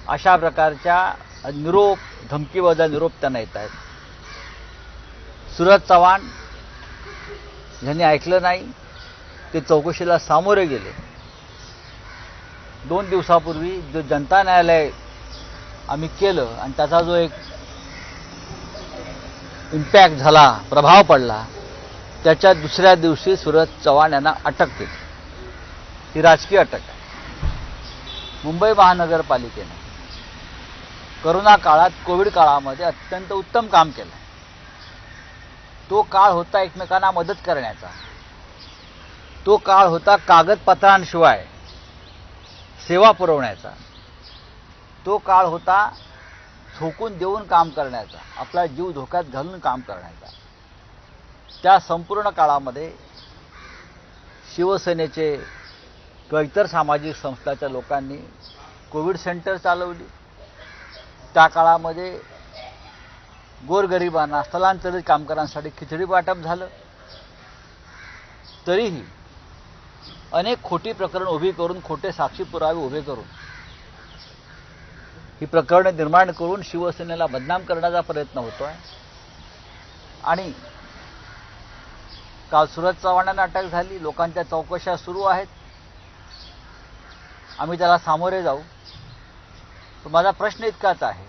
अशा प्रकारच्या निरोप, धमकीवजा निरोप त्यांना येत आहेत. सुरज चव्हाण यांनी ऐकलं नाही, ते चौकशीला सामोरे गेले. 2 दिवसापूर्वी जो जनता न्यायालय आम्ही केलं आणि त्याचा जो एक इम्पॅक्ट झाला, प्रभाव पडला, त्याच्या दुसऱ्या दिवशी सुरज चव्हाण यांना अटक केली. ही राजकीय अटक आहे. मुंबई महानगरपालिकेने करोना काळात, कोविड काळामध्ये अत्यंत उत्तम काम केलं. तो काळ होता एकमेकांना मदत करण्याचा. तो काळ होता कागदपत्रांशिवाय सेवा पुरवण्याचा. तो काळ होता झोकून देऊन काम करण्याचा, आपला जीव धोक्यात घालून काम करण्याचा. त्या संपूर्ण काळामध्ये शिवसेनेचे किंवा इतर सामाजिक संस्थांच्या लोकांनी कोविड सेंटर चालवली. त्या काळामध्ये गोरगरिबांना, स्थलांतरित कामगारांसाठी खिचडी वाटप झालं. तरीही अनेक खोटी प्रकरण उभी करून, खोटे साक्षी पुरावे उभे करून, ही प्रकरणे निर्माण करून शिवसेनेला बदनाम करण्याचा प्रयत्न होतोय. आणि काल सुरज चव्हाणांना अटक झाली. लोकांच्या चौकशा सुरू आहेत. आम्ही त्याला सामोरे जाऊ. पण माझा प्रश्न इतकाच आहे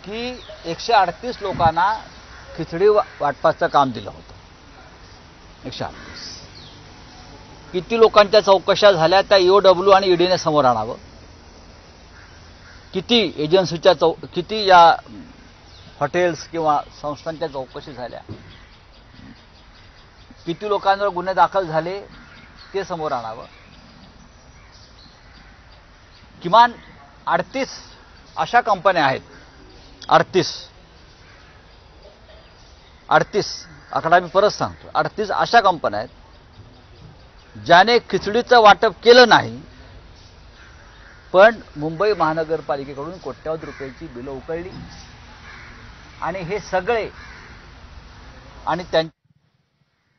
की 138 लोकांना खिचडी वाटपाचं काम दिलं होतं. 138. किती लोकांच्या चौकशा झाल्या त्या EOW आणि ईडीने समोर आणावं. किती एजन्सीच्या किती या हॉटेल्स किंवा संस्थांच्या चौकशी झाल्या, किती लोकांवर गुन्हे दाखल झाले ते समोर आणावं. किमान 38 अशा कंपन्या आहेत. 38 आकडा मी परत सांगतो. 38 अशा कंपन्या आहेत ज्याने खिचडीचं वाटप केलं नाही, पण मुंबई महानगरपालिकेकडून कोट्यावधी रुपयाची बिलं उकळली. आणि हे सगळे आणि त्यांच्या